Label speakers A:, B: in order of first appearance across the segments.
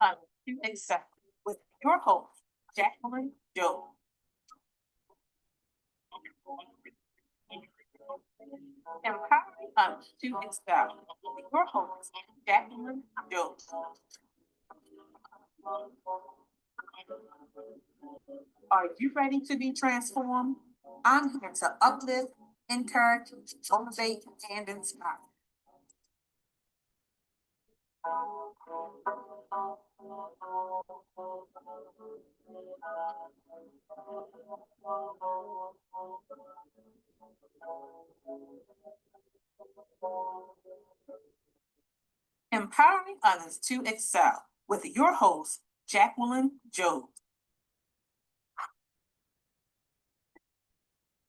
A: To Excel with your host, Jacqueline Joe. Empowering us to excel with your host, Jacqueline Joe. Are you ready to be transformed? I'm here to uplift, encourage, motivate, and inspire. Empowering others to excel with your host, Jacqueline Joe.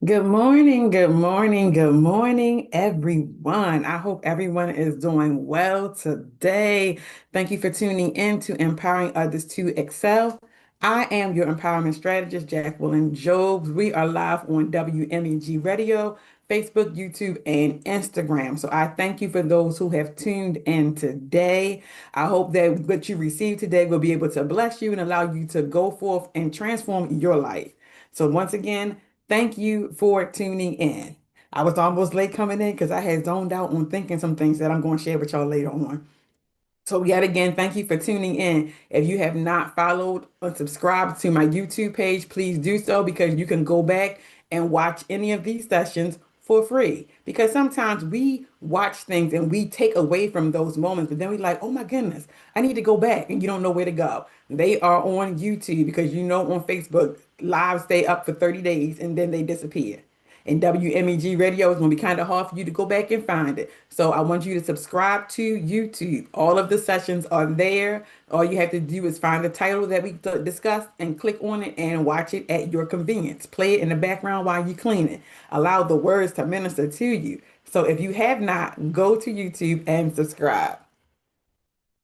B: Good morning, good morning, good morning, everyone. I hope everyone is doing well today. Thank you for tuning in to Empowering Others to Excel. I am your empowerment strategist, Jacqueline Jobs. We are live on WMEG Radio, Facebook, YouTube, and Instagram. So I thank you for those who have tuned in today. I hope that what you receive today will be able to bless you and allow you to go forth and transform your life. So once again, thank you for tuning in. I was almost late coming in because I had zoned out on thinking some things that I'm going to share with y'all later on. So yet again, thank you for tuning in. If you have not followed or subscribed to my YouTube page, please do so because you can go back and watch any of these sessions for free. Because sometimes we watch things and we take away from those moments, but then we like, oh my goodness, I need to go back, and you don't know where to go. They are on YouTube because on Facebook, lives stay up for 30 days and then they disappear. And WMEG radio is going to be kind of hard for you to go back and find it. So I want you to subscribe to YouTube. All of the sessions are there. All you have to do is find the title that we discussed and click on it and watch it at your convenience. Play it in the background while you clean it. Allow the words to minister to you. So if you have not, go to YouTube and subscribe.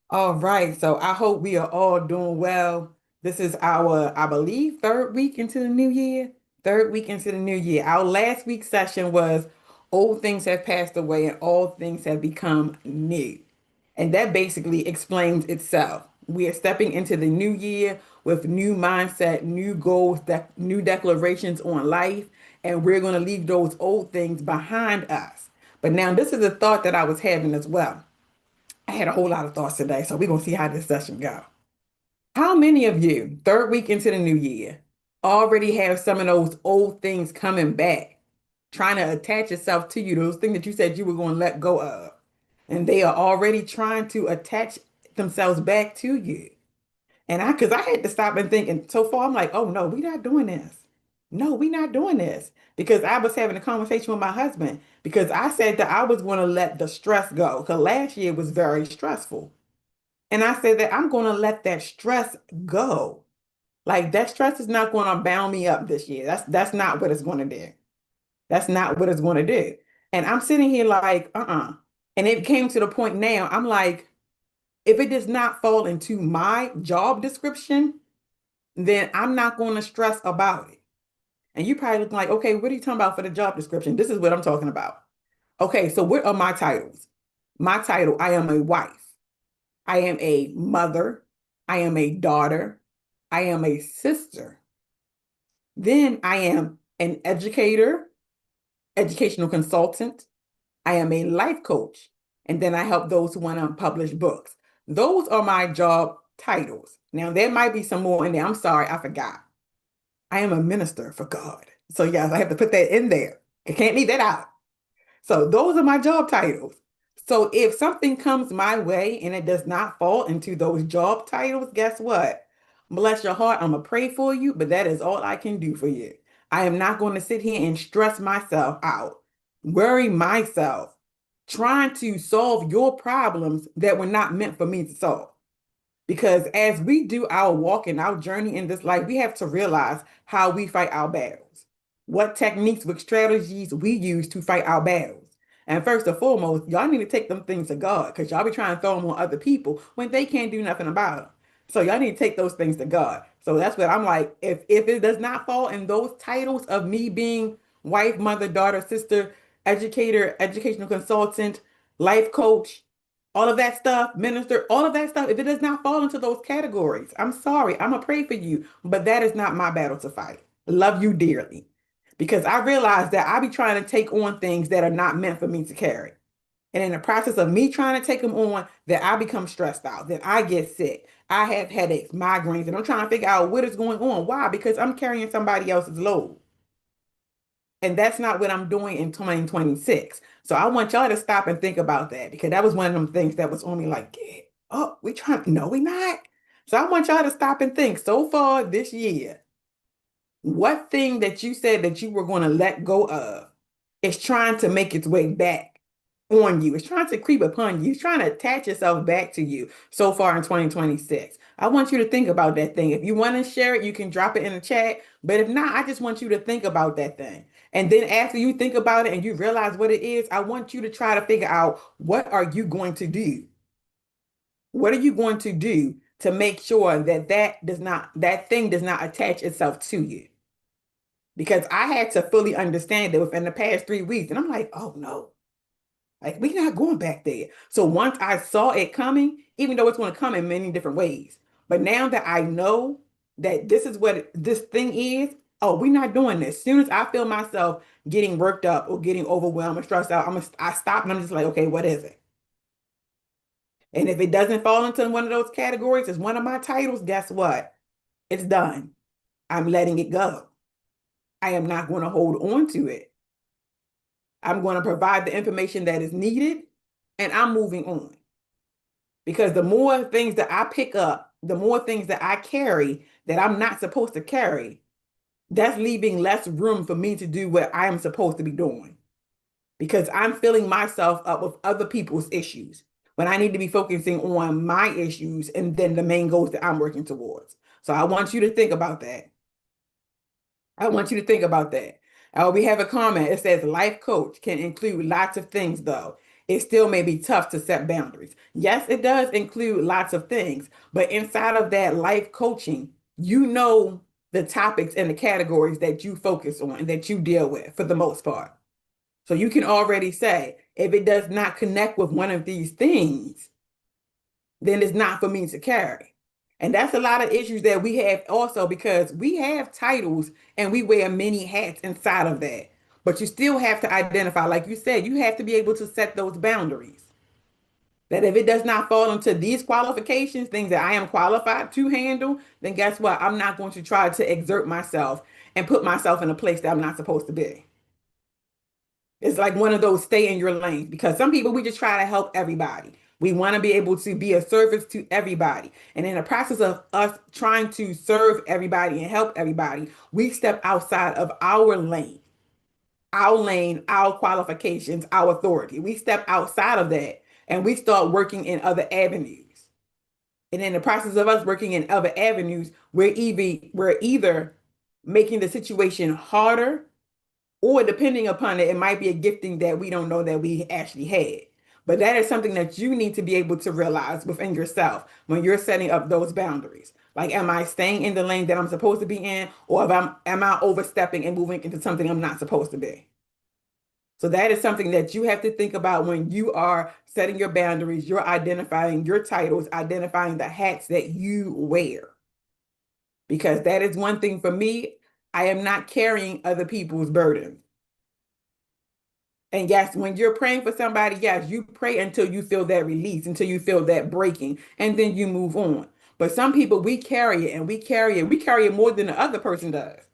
B: All right, so I hope we are all doing well. This is our, I believe, third week into the new year. Third week into the new year. Our last week's session was old things have passed away and all things have become new. And that basically explains itself. We are stepping into the new year with new mindset, new goals, new declarations on life, and we're going to leave those old things behind us. But now, this is a thought that I was having as well. I had a whole lot of thoughts today, so we're gonna see how this session go. How many of you, third week into the new year, already have some of those old things coming back, trying to attach itself to you, those things that you said you were going to let go of, and they are already trying to attach themselves back to you? And because I had to stop and think, and so far I'm like, oh no, we're not doing this. No, we're not doing this. Because I was having a conversation with my husband because I said that I was going to let the stress go because last year was very stressful. And I said that I'm going to let that stress go. Like that stress is not going to bound me up this year. That's not what it's going to do. That's not what it's going to do. And I'm sitting here like, And it came to the point now, I'm like, if it does not fall into my job description, then I'm not going to stress about it. And you probably looking like, okay, what are you talking about for the job description? This is what I'm talking about. Okay, so what are my titles? My title, I am a wife. I am a mother. I am a daughter. I am a sister. Then I am an educator, educational consultant. I am a life coach. And then I help those who want to publish books. Those are my job titles. Now, there might be some more in there. I'm sorry, I forgot. I am a minister for God. So, yes, I have to put that in there. I can't leave that out. So, those are my job titles. So, if something comes my way and it does not fall into those job titles, guess what? Bless your heart, I'm going to pray for you, but that is all I can do for you. I am not going to sit here and stress myself out, worry myself, trying to solve your problems that were not meant for me to solve. Because as we do our walk and our journey in this life, we have to realize how we fight our battles, what techniques, what strategies we use to fight our battles. And first and foremost, y'all need to take them things to God because y'all be trying to throw them on other people when they can't do nothing about them. So y'all need to take those things to God. So that's what I'm like. If it does not fall in those titles of me being wife, mother, daughter, sister, educator, educational consultant, life coach, all of that stuff, minister, all of that stuff, if it does not fall into those categories, I'm sorry, I'm gonna pray for you, but that is not my battle to fight. Love you dearly. Because I realize that I be trying to take on things that are not meant for me to carry. And in the process of me trying to take them on, that I become stressed out, that I get sick. I have headaches, migraines, and I'm trying to figure out what is going on. Why? Because I'm carrying somebody else's load. And that's not what I'm doing in 2026. So I want y'all to stop and think about that because that was one of them things that was on me like, yeah, oh, we trying, no, we not. So I want y'all to stop and think so far this year, what thing that you said that you were going to let go of is trying to make its way back on you. It's trying to creep upon you. It's trying to attach itself back to you so far in 2026. I want you to think about that thing. If you want to share it, you can drop it in the chat. But if not, I just want you to think about that thing. And then after you think about it and you realize what it is, I want you to try to figure out what are you going to do? What are you going to do to make sure that that thing does not attach itself to you? Because I had to fully understand it within the past 3 weeks. And I'm like, oh no, like we're not going back there. So once I saw it coming, even though it's going to come in many different ways, but now that I know that this is what this thing is, oh, we're not doing this. As soon as I feel myself getting worked up or getting overwhelmed or stressed out, I stop and I'm just like, okay, what is it? And if it doesn't fall into one of those categories as one of my titles, guess what? It's done. I'm letting it go. I am not going to hold on to it. I'm going to provide the information that is needed and I'm moving on. Because the more things that I pick up, the more things that I carry that I'm not supposed to carry, that's leaving less room for me to do what I am supposed to be doing. Because I'm filling myself up with other people's issues when I need to be focusing on my issues and then the main goals that I'm working towards. So I want you to think about that. I want you to think about that. We have a comment. It says life coach can include lots of things, though. It still may be tough to set boundaries. Yes, it does include lots of things, but inside of that life coaching, you know the topics and the categories that you focus on and that you deal with for the most part. So you can already say, if it does not connect with one of these things, then it's not for me to carry. And that's a lot of issues that we have also because we have titles and we wear many hats inside of that. But you still have to identify, like you said, you have to be able to set those boundaries. That if it does not fall into these qualifications, things that I am qualified to handle, then guess what? I'm not going to try to exert myself and put myself in a place that I'm not supposed to be. It's like one of those stay in your lane because some people, we just try to help everybody. We want to be able to be a service to everybody. And in the process of us trying to serve everybody and help everybody, we step outside of our lane, our qualifications, our authority. We step outside of that and we start working in other avenues. And in the process of us working in other avenues, we're either making the situation harder or depending upon it, it might be a gifting that we don't know that we actually had. But that is something that you need to be able to realize within yourself when you're setting up those boundaries. Like, am I staying in the lane that I'm supposed to be in, or am I overstepping and moving into something I'm not supposed to be? So that is something that you have to think about when you are setting your boundaries. You're identifying your titles, identifying the hats that you wear. Because that is one thing for me. I am not carrying other people's burdens. And yes, when you're praying for somebody, yes, you pray until you feel that release, until you feel that breaking, and then you move on. But some people, we carry it and we carry it. We carry it more than the other person does.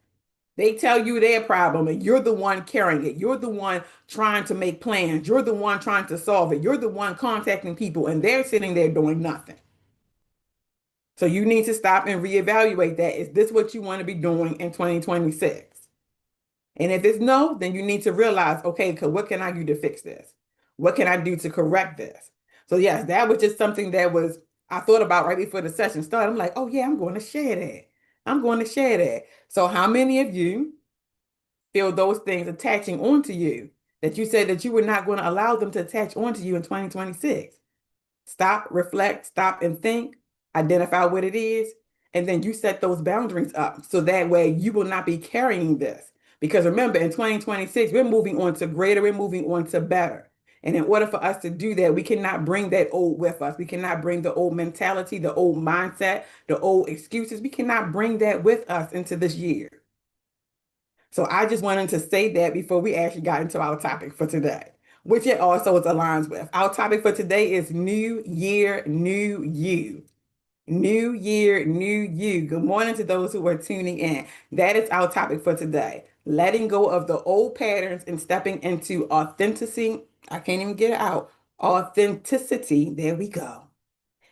B: They tell you their problem and you're the one carrying it. You're the one trying to make plans. You're the one trying to solve it. You're the one contacting people and they're sitting there doing nothing. So you need to stop and reevaluate that. Is this what you want to be doing in 2026? And if it's no, then you need to realize, okay, what can I do to fix this? What can I do to correct this? So yes, that was just something that I thought about right before the session started. I'm like, oh yeah, I'm going to share that. I'm going to share that. So how many of you feel those things attaching onto you that you said that you were not going to allow them to attach onto you in 2026? Stop, reflect, stop and think, identify what it is, and then you set those boundaries up so that way you will not be carrying this. Because remember, in 2026, we're moving on to greater, we're moving on to better. And in order for us to do that, we cannot bring that old with us. We cannot bring the old mentality, the old mindset, the old excuses. We cannot bring that with us into this year. So I just wanted to say that before we actually got into our topic for today, which it also aligns with. Our topic for today is New Year, New You. New year, new you. Good morning to those who are tuning in. That is our topic for today. Letting go of the old patterns and stepping into authenticity. I can't even get it out. Authenticity. There we go.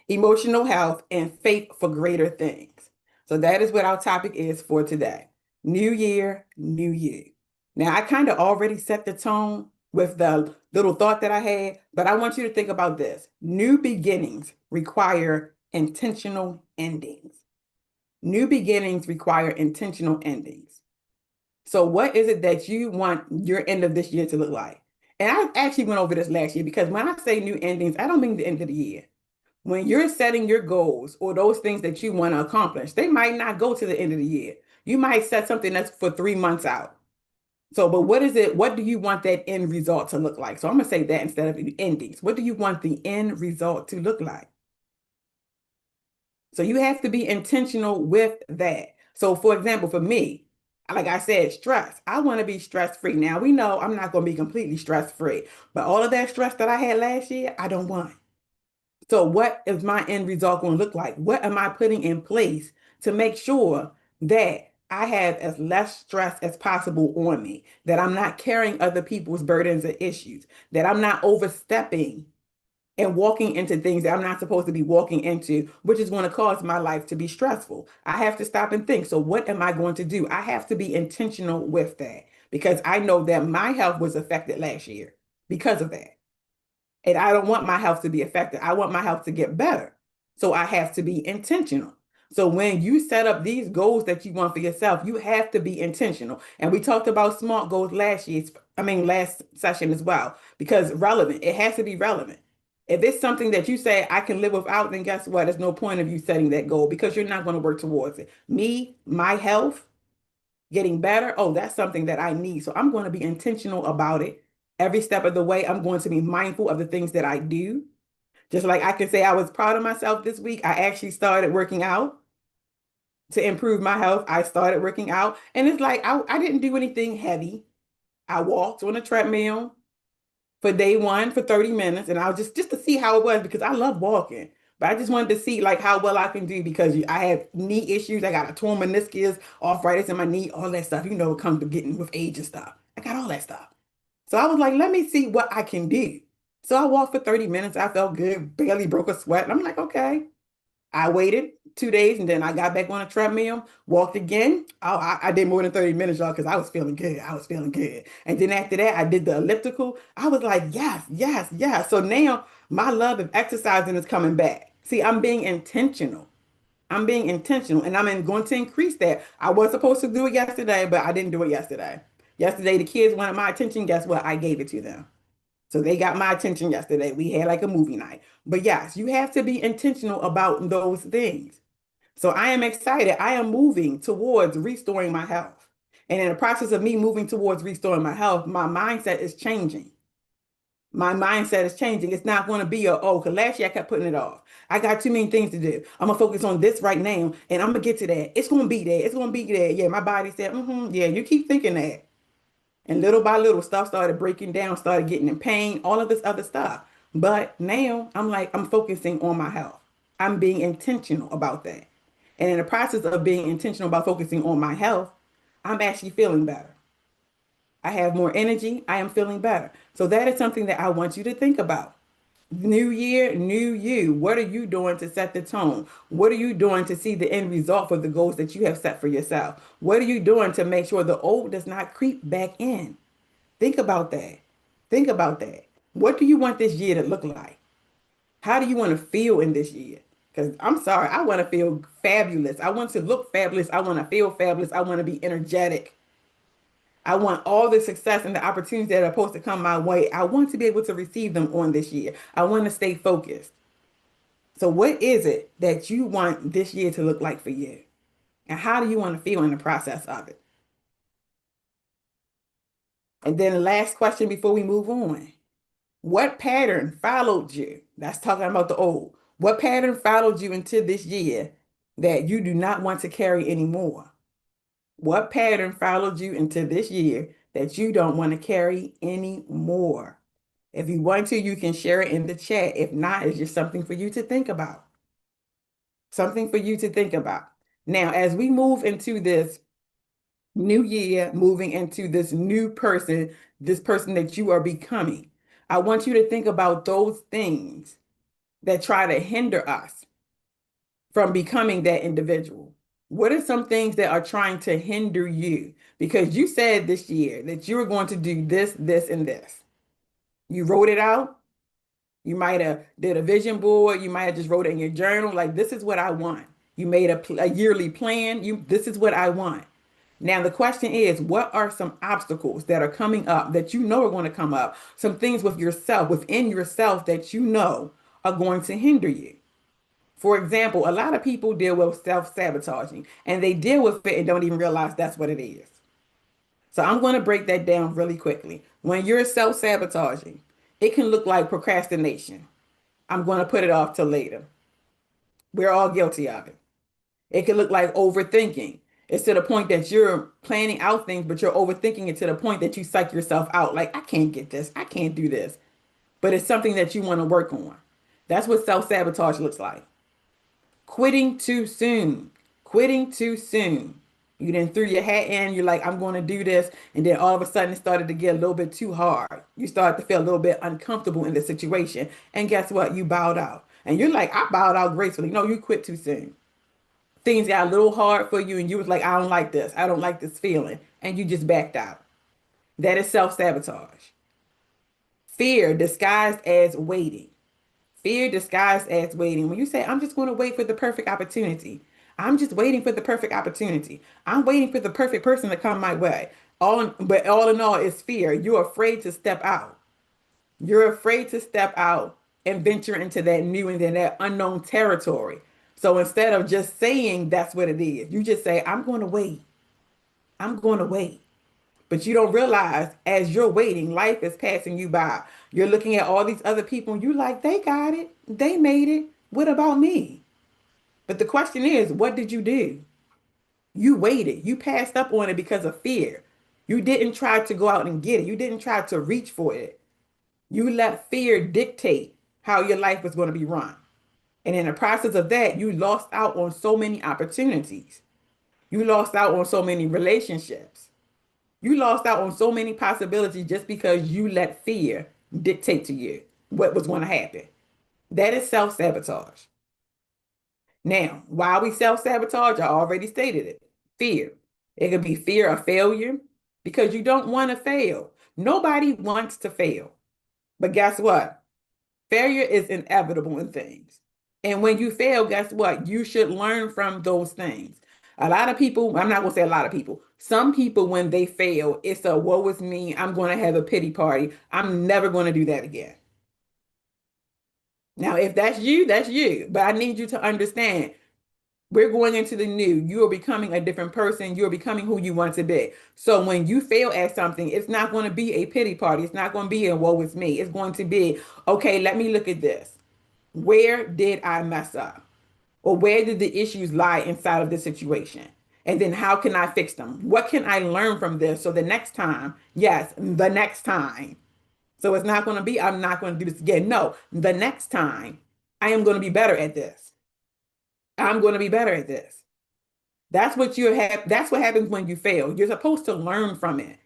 B: Emotional health and faith for greater things. So that is what our topic is for today. New year, new you. Now, I kind of already set the tone with the little thought that I had, but I want you to think about this. New beginnings require intentional endings. New beginnings require intentional endings. So what is it that you want your end of this year to look like? And I actually went over this last year because when I say new endings, I don't mean the end of the year. When you're setting your goals or those things that you want to accomplish, they might not go to the end of the year. You might set something that's for 3 months out. So, but what is it? What do you want that end result to look like? So I'm going to say that instead of endings. What do you want the end result to look like? So you have to be intentional with that. So for example, for me, like I said, stress. I want to be stress free. Now we know I'm not going to be completely stress free, but all of that stress that I had last year, I don't want. So what is my end result going to look like? What am I putting in place to make sure that I have as less stress as possible on me, that I'm not carrying other people's burdens or issues, that I'm not overstepping and walking into things that I'm not supposed to be walking into, which is going to cause my life to be stressful. I have to stop and think. So what am I going to do? I have to be intentional with that because I know that my health was affected last year because of that. And I don't want my health to be affected. I want my health to get better. So I have to be intentional. So when you set up these goals that you want for yourself, you have to be intentional. And we talked about SMART goals last session as well, because relevant, it has to be relevant. If it's something that you say I can live without, then guess what? There's no point of you setting that goal because you're not going to work towards it. Me, my health, getting better, oh, that's something that I need. So I'm going to be intentional about it. Every step of the way, I'm going to be mindful of the things that I do. Just like I can say I was proud of myself this week. I actually started working out to improve my health. I started working out. And it's like I didn't do anything heavy. I walked on a treadmill for day one for 30 minutes. And I was just to see how it was because I love walking. But I just wanted to see like how well I can do because I have knee issues. I got a torn meniscus, arthritis in my knee, all that stuff. You know, it comes to getting with age and stuff. I got all that stuff. So I was like, let me see what I can do. So I walked for 30 minutes. I felt good, barely broke a sweat. And I'm like, okay. I waited 2 days and then I got back on a treadmill, walked again. Oh, I did more than 30 minutes, y'all, because I was feeling good. I was feeling good. And then after that, I did the elliptical. I was like, yes, yes, yes. So now my love of exercising is coming back. See, I'm being intentional. I'm being intentional and going to increase that. I was supposed to do it yesterday, but I didn't do it yesterday. Yesterday, the kids wanted my attention. Guess what? I gave it to them. So they got my attention yesterday. We had like a movie night. But yes, you have to be intentional about those things. So I am excited. I am moving towards restoring my health. And in the process of me moving towards restoring my health, my mindset is changing. My mindset is changing. It's not going to be because last year I kept putting it off. I got too many things to do. I'm gonna focus on this right now and I'm gonna get to that. It's gonna be there. It's gonna be there. Yeah, my body said, yeah, you keep thinking that. And little by little, stuff started breaking down, started getting in pain, all of this other stuff. But now I'm like, I'm focusing on my health. I'm being intentional about that. And in the process of being intentional about focusing on my health, I'm actually feeling better. I have more energy. I am feeling better. So that is something that I want you to think about. New year, new you. What are you doing to set the tone? What are you doing to see the end result for the goals that you have set for yourself? What are you doing to make sure the old does not creep back in? Think about that. Think about that. What do you want this year to look like? How do you want to feel in this year? Because I'm sorry, I want to feel fabulous. I want to look fabulous. I want to feel fabulous. I want to be energetic. I want all the success and the opportunities that are supposed to come my way. I want to be able to receive them on this year. I want to stay focused. So, what is it that you want this year to look like for you? And how do you want to feel in the process of it? And then the last question before we move on. What pattern followed you? That's talking about the old. What pattern followed you into this year that you do not want to carry anymore? What pattern followed you into this year that you don't want to carry anymore? If you want to, you can share it in the chat. If not, it's just something for you to think about. Something for you to think about. Now, as we move into this new year, moving into this new person, this person that you are becoming, I want you to think about those things that try to hinder us from becoming that individual. What are some things that are trying to hinder you? Because you said this year that you were going to do this, this, and this. You wrote it out. You might have did a vision board. You might have just wrote it in your journal. Like, this is what I want. You made a yearly plan. This is what I want. Now, the question is, what are some obstacles that are coming up that you know are going to come up? Some things with yourself, within yourself that you know are going to hinder you. For example, a lot of people deal with self-sabotaging and they deal with it and don't even realize that's what it is. So I'm going to break that down really quickly. When you're self-sabotaging, it can look like procrastination. I'm going to put it off till later. We're all guilty of it. It can look like overthinking. It's to the point that you're planning out things, but you're overthinking it to the point that you psych yourself out. Like, I can't get this. I can't do this. But it's something that you want to work on. That's what self-sabotage looks like. Quitting too soon. Quitting too soon. You then threw your hat in, you're like, I'm going to do this. And then all of a sudden it started to get a little bit too hard. You start to feel a little bit uncomfortable in the situation. And guess what? You bowed out. And you're like, I bowed out gracefully. No, you quit too soon. Things got a little hard for you and you was like, I don't like this. I don't like this feeling. And you just backed out. That is self-sabotage. Fear disguised as waiting. Fear disguised as waiting. When you say, I'm just going to wait for the perfect opportunity. I'm just waiting for the perfect opportunity. I'm waiting for the perfect person to come my way. But all in all, it's fear. You're afraid to step out. You're afraid to step out and venture into that new and then that unknown territory. So instead of just saying that's what it is, you just say, I'm going to wait. I'm going to wait. But you don't realize as you're waiting, life is passing you by. You're looking at all these other people and you like, they got it. They made it. What about me? But the question is, what did you do? You waited. You passed up on it because of fear. You didn't try to go out and get it. You didn't try to reach for it. You let fear dictate how your life was going to be run. And in the process of that, you lost out on so many opportunities. You lost out on so many relationships. You lost out on so many possibilities just because you let fear dictate to you what was going to happen. That is self-sabotage. Now, why we self-sabotage, I already stated it. Fear. It could be fear of failure because you don't want to fail. Nobody wants to fail. But guess what? Failure is inevitable in things. And when you fail, guess what? You should learn from those things. A lot of people, I'm not going to say a lot of people, some people, when they fail, it's a woe is me. I'm going to have a pity party. I'm never going to do that again. Now, if that's you, that's you. But I need you to understand, we're going into the new. You are becoming a different person. You are becoming who you want to be. So when you fail at something, it's not going to be a pity party. It's not going to be a woe is me. It's going to be, okay, let me look at this. Where did I mess up? Or where did the issues lie inside of the situation? And then how can I fix them? What can I learn from this? So the next time, yes, the next time. So it's not going to be, I'm not going to do this again. No, the next time I am going to be better at this. I'm going to be better at this. That's what that's what happens when you fail. You're supposed to learn from it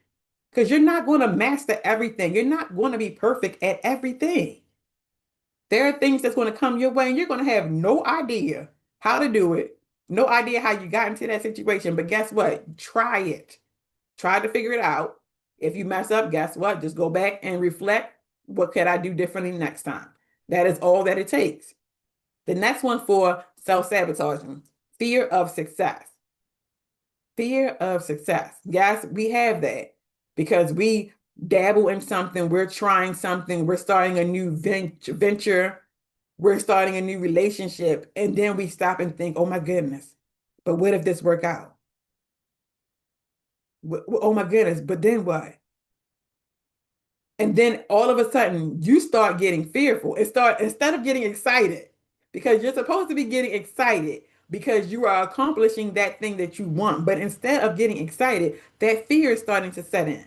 B: because you're not going to master everything. You're not going to be perfect at everything. There are things that's going to come your way and you're going to have no idea how to do it. No idea how you got into that situation. But guess what? Try it. Try to figure it out. If you mess up, guess what? Just go back and reflect. What could I do differently next time? That is all that it takes. The next one for self-sabotaging, fear of success. Fear of success. Yes, we have that because we dabble in something, we're trying something, we're starting a new venture, we're starting a new relationship, and then we stop and think, oh my goodness, but what if this work out? Oh my goodness, but then what? And then all of a sudden you start getting fearful and start, instead of getting excited, because you're supposed to be getting excited because you are accomplishing that thing that you want. But instead of getting excited, that fear is starting to set in.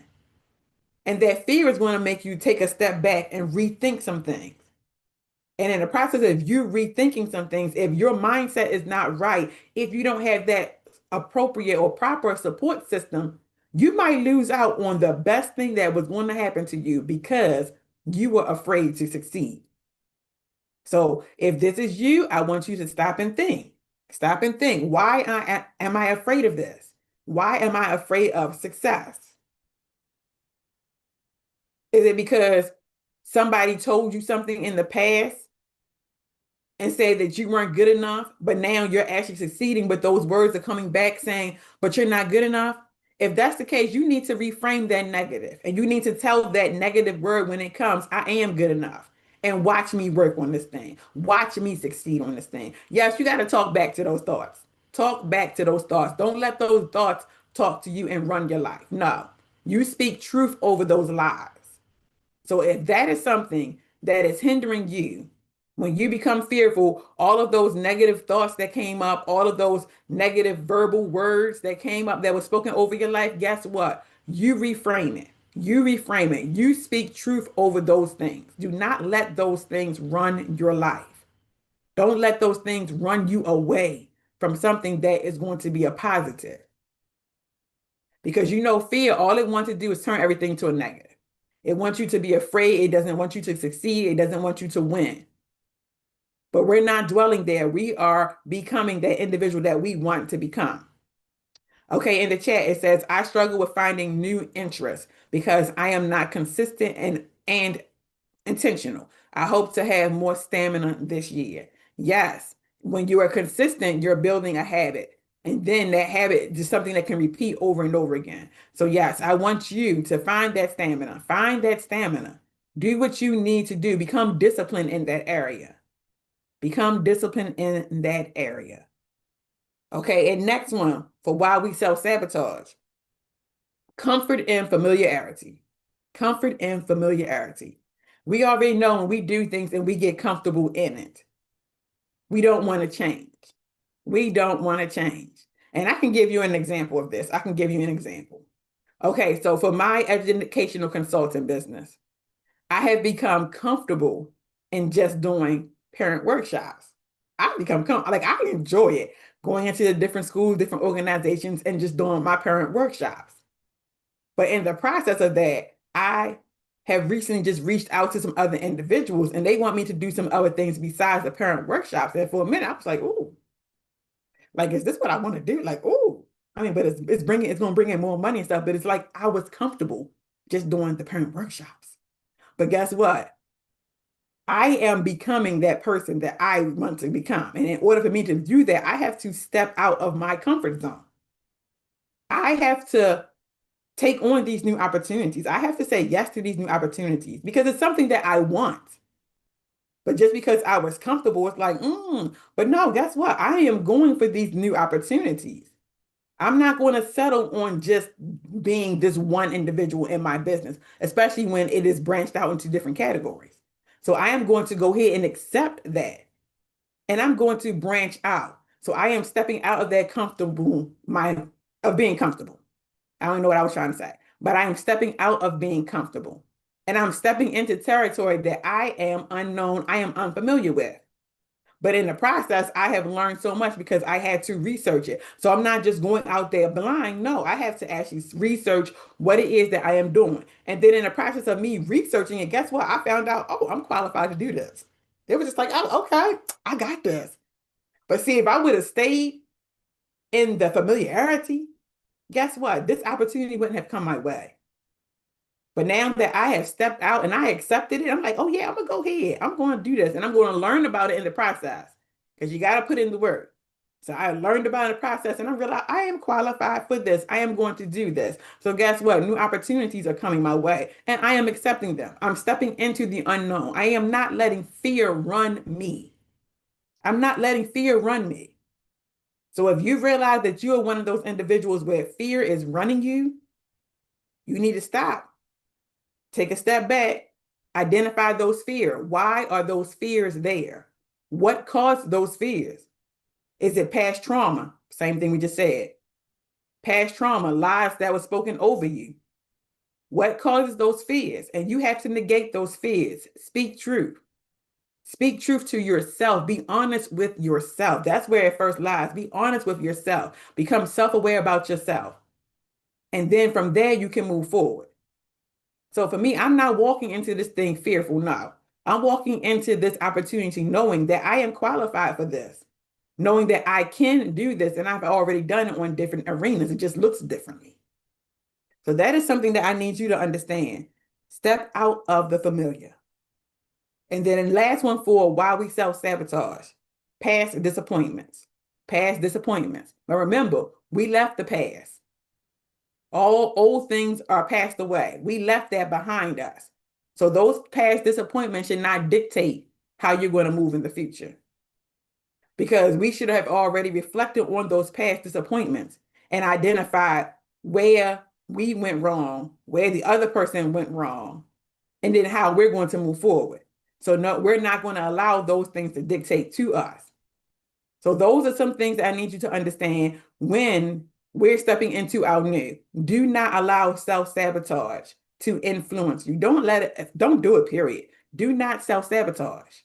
B: And that fear is going to make you take a step back and rethink some things. And in the process of you rethinking some things, if your mindset is not right, if you don't have that appropriate or proper support system, you might lose out on the best thing that was going to happen to you because you were afraid to succeed. So if this is you, I want you to stop and think. Stop and think. Am I afraid of this? Why am I afraid of success? Is it because somebody told you something in the past and say that you weren't good enough, but now you're actually succeeding, but those words are coming back saying, but you're not good enough? If that's the case, you need to reframe that negative, and you need to tell that negative word when it comes, I am good enough. And watch me work on this thing. Watch me succeed on this thing. Yes, you got to talk back to those thoughts. Talk back to those thoughts. Don't let those thoughts talk to you and run your life. No, you speak truth over those lies. So if that is something that is hindering you, when you become fearful, all of those negative thoughts that came up, all of those negative verbal words that came up that were spoken over your life, guess what? You reframe it. You reframe it. You speak truth over those things. Do not let those things run your life. Don't let those things run you away from something that is going to be a positive. Because you know, fear, all it wants to do is turn everything to a negative. It wants you to be afraid. It doesn't want you to succeed. It doesn't want you to win. But we're not dwelling there. We are becoming that individual that we want to become. Okay, in the chat, it says, I struggle with finding new interests because I am not consistent and intentional. I hope to have more stamina this year. Yes, when you are consistent, you're building a habit. And then that habit is something that can repeat over and over again. So yes, I want you to find that stamina. Find that stamina. Do what you need to do. Become disciplined in that area. Become disciplined in that area. Okay, and next one for why we self-sabotage. Comfort and familiarity. Comfort and familiarity. We already know when we do things and we get comfortable in it. We don't want to change. We don't want to change. And I can give you an example of this. I can give you an example. Okay, so for my educational consulting business, I have become comfortable in just doing parent workshops. I've become like I enjoy it, going into the different schools, different organizations, and just doing my parent workshops. But in the process of that, I have recently just reached out to some other individuals, and they want me to do some other things besides the parent workshops. And for a minute, I was like, "Ooh, like is this what I want to do?" Like, "Ooh." I mean, but it's going to bring in more money and stuff. But it's like I was comfortable just doing the parent workshops. But guess what? I am becoming that person that I want to become. And in order for me to do that, I have to step out of my comfort zone. I have to take on these new opportunities. I have to say yes to these new opportunities because it's something that I want. But just because I was comfortable, it's like, but no, guess what? I am going for these new opportunities. I'm not going to settle on just being this one individual in my business, especially when it is branched out into different categories. So I am going to go ahead and accept that. And I'm going to branch out. So I am stepping out of that of being comfortable. I don't know what I was trying to say, but I am stepping out of being comfortable. And I'm stepping into territory that I am unknown, I am unfamiliar with. But in the process, I have learned so much because I had to research it. So I'm not just going out there blind. No, I have to actually research what it is that I am doing. And then in the process of me researching it, guess what? I found out, oh, I'm qualified to do this. It was just like, oh, okay, I got this. But see, if I would have stayed in the familiarity, guess what? This opportunity wouldn't have come my way. But now that I have stepped out and I accepted it, I'm like, oh yeah, I'm gonna go ahead. I'm going to do this and I'm going to learn about it in the process because you got to put in the work. So I learned about the process and I realized I am qualified for this. I am going to do this. So guess what? New opportunities are coming my way and I am accepting them. I'm stepping into the unknown. I am not letting fear run me. I'm not letting fear run me. So if you realize that you are one of those individuals where fear is running you, you need to stop. Take a step back, identify those fears. Why are those fears there? What caused those fears? Is it past trauma? Same thing we just said. Past trauma, lies that were spoken over you. What causes those fears? And you have to negate those fears. Speak truth. Speak truth to yourself. Be honest with yourself. That's where it first lies. Be honest with yourself. Become self-aware about yourself. And then from there, you can move forward. So for me, I'm not walking into this thing fearful now. I'm walking into this opportunity knowing that I am qualified for this, knowing that I can do this, and I've already done it on different arenas. It just looks differently. So that is something that I need you to understand. Step out of the familiar. And then the last one for why we self-sabotage, past disappointments, past disappointments. But remember, we left the past. All old things are passed away. We left that behind us. So those past disappointments should not dictate how you're going to move in the future. Because we should have already reflected on those past disappointments and identified where we went wrong, where the other person went wrong, and then how we're going to move forward. So no, we're not going to allow those things to dictate to us. So those are some things that I need you to understand when we're stepping into our new. Do not allow self-sabotage to influence you. Don't do it, period. Do not self-sabotage.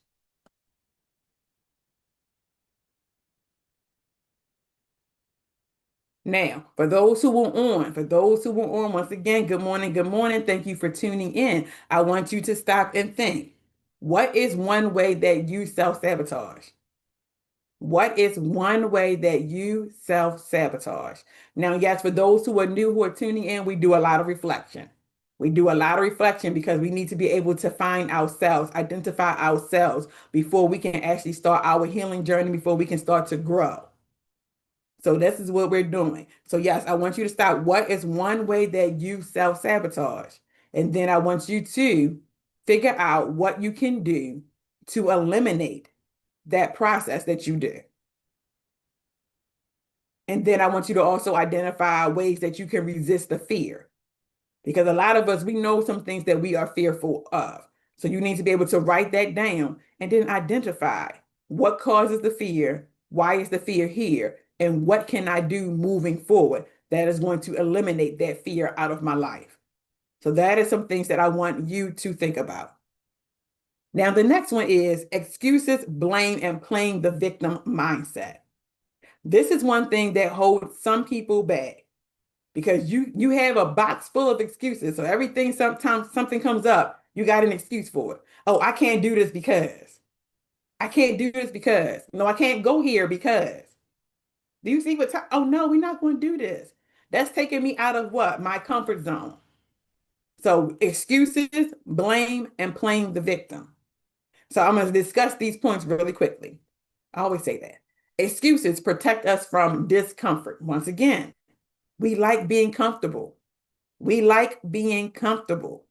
B: Now, for those who were on, once again, good morning, good morning. Thank you for tuning in. I want you to stop and think. What is one way that you self-sabotage? What is one way that you self-sabotage? Now, yes, for those who are new, who are tuning in, we do a lot of reflection. We do a lot of reflection because we need to be able to find ourselves, identify ourselves before we can actually start our healing journey, before we can start to grow. So this is what we're doing. So yes, I want you to stop. What is one way that you self-sabotage? And then I want you to figure out what you can do to eliminate that process that you do. And then I want you to also identify ways that you can resist the fear. Because a lot of us, we know some things that we are fearful of. So you need to be able to write that down and then identify what causes the fear, why is the fear here, and what can I do moving forward that is going to eliminate that fear out of my life. So that is some things that I want you to think about. Now, the next one is excuses, blame, and playing the victim mindset. This is one thing that holds some people back because you have a box full of excuses. So everything, sometimes something comes up, you got an excuse for it. Oh, I can't do this because. I can't do this because. No, I can't go here because. Do you see what time? Oh, no, we're not going to do this. That's taking me out of what? My comfort zone. So excuses, blame, and playing the victim. So I'm going to discuss these points really quickly. I always say that. Excuses protect us from discomfort. Once again, we like being comfortable. We like being comfortable.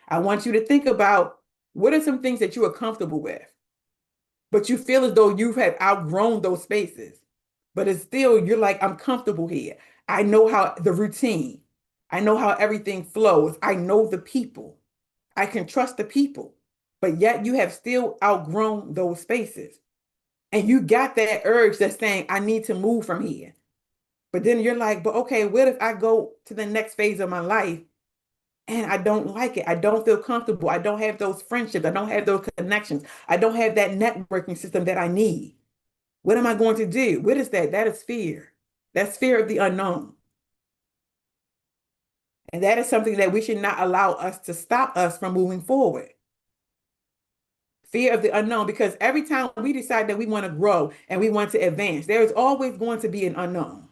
B: I want you to think about what are some things that you are comfortable with, but you feel as though you have outgrown those spaces. But it's still, you're like, I'm comfortable here. I know how the routine. I know how everything flows. I know the people. I can trust the people. But yet you have still outgrown those spaces. And you got that urge that's saying, I need to move from here. But then you're like, but okay, what if I go to the next phase of my life and I don't like it? I don't feel comfortable. I don't have those friendships. I don't have those connections. I don't have that networking system that I need. What am I going to do? What is that? That is fear. That's fear of the unknown. And that is something that we should not allow us to stop us from moving forward. Fear of the unknown, because every time we decide that we want to grow and we want to advance, there's always going to be an unknown.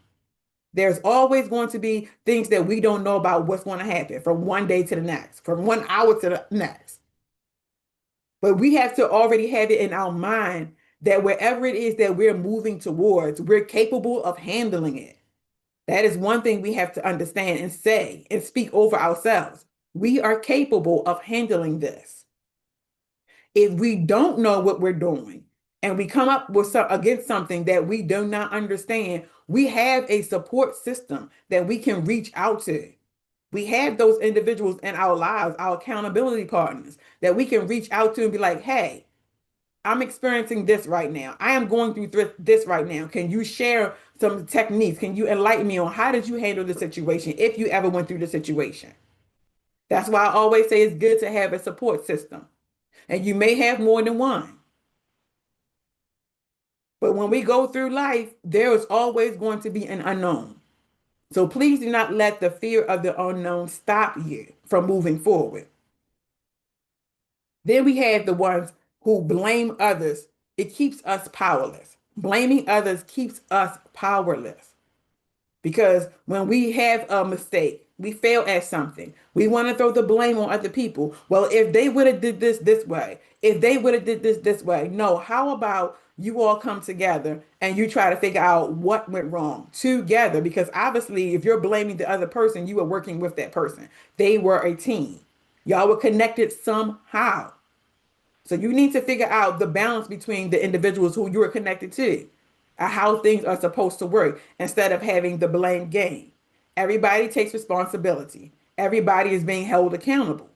B: There's always going to be things that we don't know about what's going to happen from one day to the next, from 1 hour to the next. But we have to already have it in our mind that wherever it is that we're moving towards, we're capable of handling it. That is one thing we have to understand and say and speak over ourselves. We are capable of handling this. If we don't know what we're doing and we come up with against something that we do not understand, we have a support system that we can reach out to. We have those individuals in our lives, our accountability partners, that we can reach out to and be like, hey, I'm experiencing this right now. I am going through this right now. Can you share some techniques? Can you enlighten me on how did you handle the situation if you ever went through the situation? That's why I always say it's good to have a support system. And you may have more than one. But when we go through life, there is always going to be an unknown. So please do not let the fear of the unknown stop you from moving forward. Then we have the ones who blame others. It keeps us powerless. Blaming others keeps us powerless. Because when we have a mistake, we fail at something, we want to throw the blame on other people. Well, if they would have did this way, if they would have did this way. No, how about you all come together and you try to figure out what went wrong together? Because obviously, if you're blaming the other person, you were working with that person. They were a team. Y'all were connected somehow. So you need to figure out the balance between the individuals who you are connected to, and how things are supposed to work instead of having the blame game. Everybody takes responsibility. Everybody is being held accountable.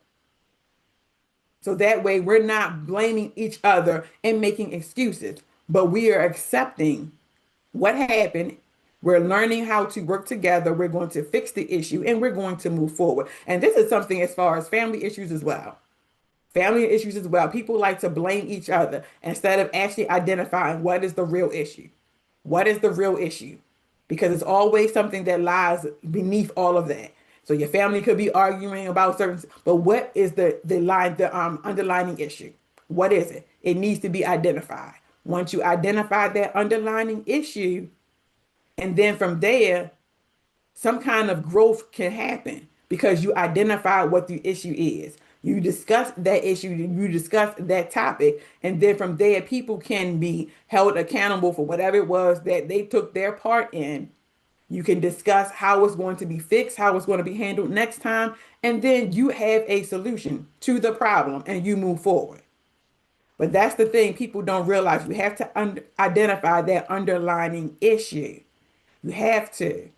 B: So that way we're not blaming each other and making excuses, but we are accepting what happened. We're learning how to work together. We're going to fix the issue and we're going to move forward. And this is something as far as family issues as well. Family issues as well. People like to blame each other instead of actually identifying what is the real issue. What is the real issue? Because it's always something that lies beneath all of that. So your family could be arguing about certain, but what is the underlining issue? What is it? It needs to be identified. Once you identify that underlining issue, and then from there, some kind of growth can happen because you identify what the issue is. You discuss that issue, you discuss that topic, and then from there, people can be held accountable for whatever it was that they took their part in. You can discuss how it's going to be fixed, how it's going to be handled next time, and then you have a solution to the problem and you move forward. But that's the thing people don't realize. You have to identify that underlying issue. You have to.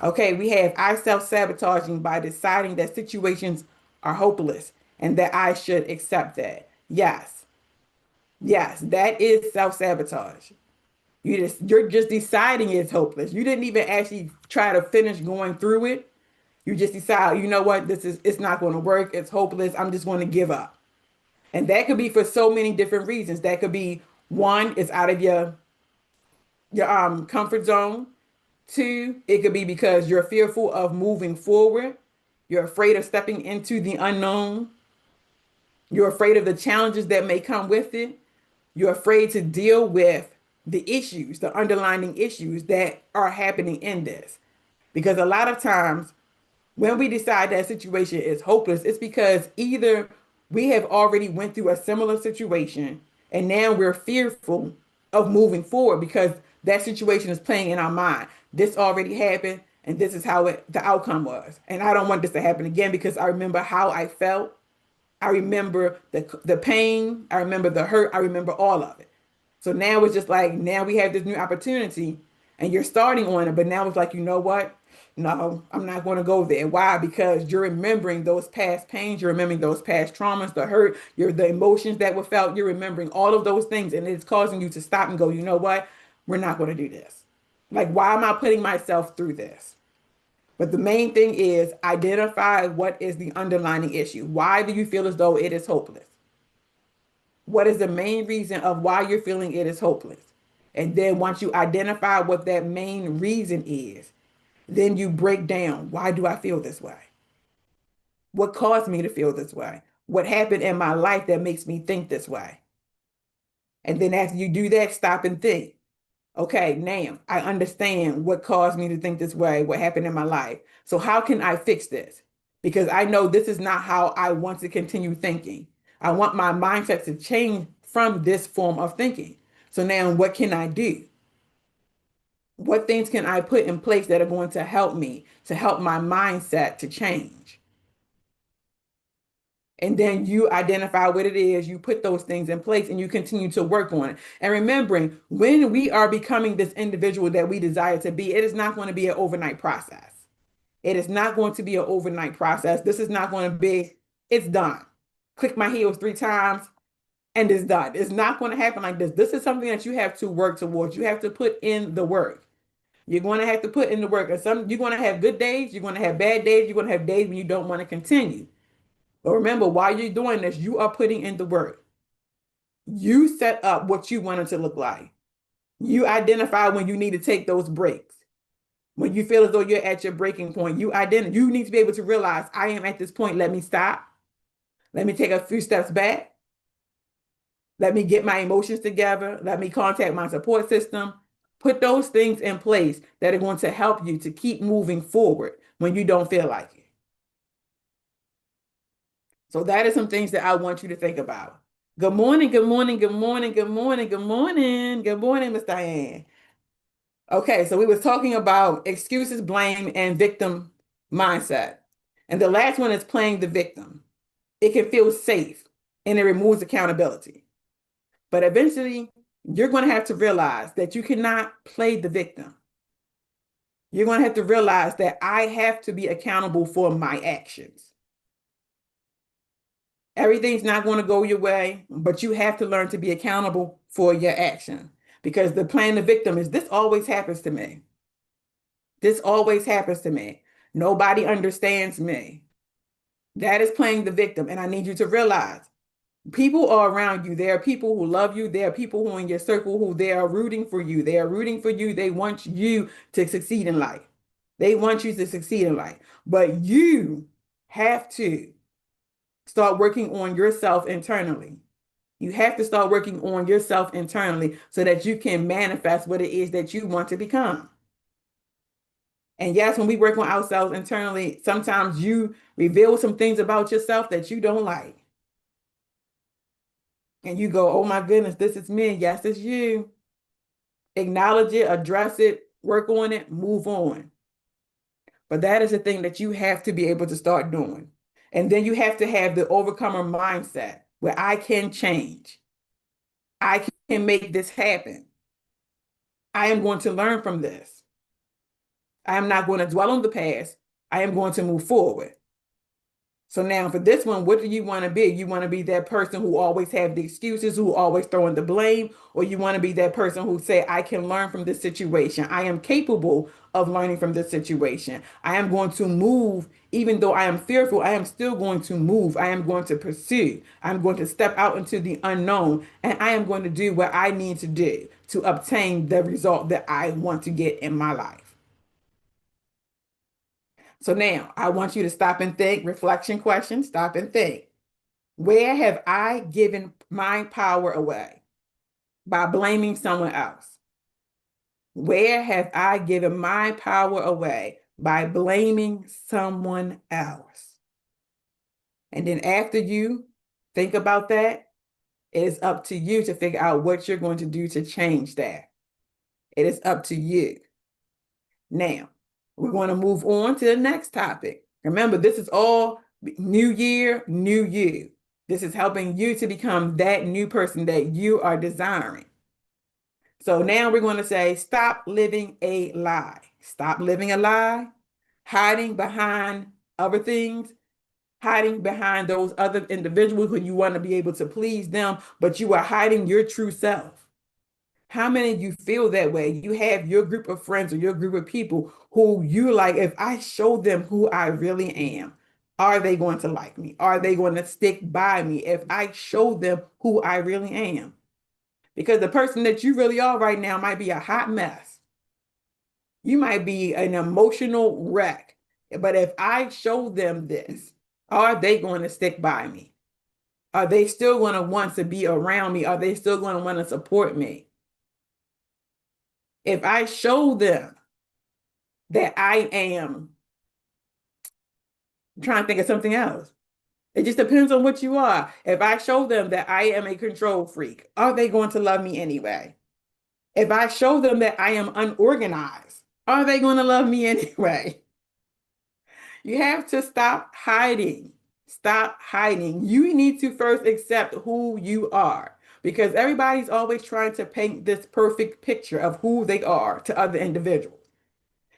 B: Okay, we have I self-sabotaging by deciding that situations are hopeless and that I should accept that. Yes. Yes, that is self-sabotage. You're just deciding it's hopeless. You didn't even actually try to finish going through it. You just decide, you know what, it's not going to work. It's hopeless. I'm just going to give up. And that could be for so many different reasons. That could be one, it's out of your comfort zone. Two, it could be because you're fearful of moving forward. You're afraid of stepping into the unknown. You're afraid of the challenges that may come with it. You're afraid to deal with the issues, the underlying issues that are happening in this. Because a lot of times when we decide that situation is hopeless, it's because either we have already went through a similar situation and now we're fearful of moving forward because that situation is playing in our mind. This already happened and this is how the outcome was. And I don't want this to happen again because I remember how I felt. I remember the pain. I remember the hurt. I remember all of it. So now it's just like, now we have this new opportunity and you're starting on it. But now it's like, you know what? No, I'm not going to go there. Why? Because you're remembering those past pains. You're remembering those past traumas, the hurt, the emotions that were felt. You're remembering all of those things. And it's causing you to stop and go, you know what? We're not going to do this. Like, why am I putting myself through this? But the main thing is identify what is the underlying issue. Why do you feel as though it is hopeless? What is the main reason of why you're feeling it is hopeless? And then once you identify what that main reason is, then you break down, why do I feel this way? What caused me to feel this way? What happened in my life that makes me think this way? And then after you do that, stop and think. Okay, now I understand what caused me to think this way, what happened in my life. So how can I fix this? Because I know this is not how I want to continue thinking. I want my mindset to change from this form of thinking. So now what can I do? What things can I put in place that are going to help me, to help my mindset to change? And then you identify what it is, you put those things in place and you continue to work on it. And remembering, when we are becoming this individual that we desire to be, it is not going to be an overnight process. It is not going to be an overnight process. This is not going to be, it's done. Click my heels 3 times and it's done. It's not going to happen like this. This is something that you have to work towards. You have to put in the work. You're going to have to put in the work. And you're going to have good days. You're going to have bad days. You're going to have days when you don't want to continue. But remember, while you're doing this, you are putting in the work. You set up what you want it to look like. You identify when you need to take those breaks. When you feel as though you're at your breaking point, you need to be able to realize, I am at this point. Let me stop. Let me take a few steps back. Let me get my emotions together. Let me contact my support system. Put those things in place that are going to help you to keep moving forward when you don't feel like it. So that is some things that I want you to think about. Good morning, good morning, good morning, good morning, good morning, good morning, Miss Diane. Okay, so we was talking about excuses, blame, and victim mindset. And the last one is playing the victim. It can feel safe and it removes accountability. But eventually, you're going to have to realize that you cannot play the victim. You're going to have to realize that I have to be accountable for my actions. Everything's not going to go your way, but you have to learn to be accountable for your action. Because the playing the victim is, this always happens to me. This always happens to me. Nobody understands me. That is playing the victim. And I need you to realize people are around you. There are people who love you. There are people who are in your circle who they are rooting for you. They are rooting for you. They want you to succeed in life. They want you to succeed in life. But you have to start working on yourself internally. You have to start working on yourself internally so that you can manifest what it is that you want to become. And yes, when we work on ourselves internally, sometimes you reveal some things about yourself that you don't like. And you go, oh my goodness, this is me. Yes, it's you. Acknowledge it, address it, work on it, move on. But that is the thing that you have to be able to start doing. And then you have to have the overcomer mindset where I can change. I can make this happen. I am going to learn from this. I am not going to dwell on the past. I am going to move forward. So now for this one, what do you want to be? You want to be that person who always have the excuses, who always throwing the blame, or you want to be that person who say, I can learn from this situation. I am capable of learning from this situation. I am going to move, even though I am fearful, I am still going to move. I am going to pursue. I'm going to step out into the unknown, and I am going to do what I need to do to obtain the result that I want to get in my life. So now I want you to stop and think, reflection question, stop and think. Where have I given my power away by blaming someone else? Where have I given my power away by blaming someone else? And then after you think about that, it is up to you to figure out what you're going to do to change that. It is up to you. Now, we're going to move on to the next topic. Remember, this is all new year, new you. This is helping you to become that new person that you are desiring. So now we're going to say, stop living a lie. Stop living a lie, hiding behind other things, hiding behind those other individuals who you want to be able to please them, but you are hiding your true self. How many of you feel that way? You have your group of friends or your group of people who you like, if I show them who I really am, are they going to like me? Are they going to stick by me if I show them who I really am? Because the person that you really are right now might be a hot mess. You might be an emotional wreck. But if I show them this, are they going to stick by me? Are they still going to want to be around me? Are they still going to want to support me? If I show them that I am, I'm trying to think of something else. It just depends on what you are. If I show them that I am a control freak, are they going to love me anyway? If I show them that I am unorganized, are they going to love me anyway? You have to stop hiding. Stop hiding. You need to first accept who you are, because everybody's always trying to paint this perfect picture of who they are to other individuals.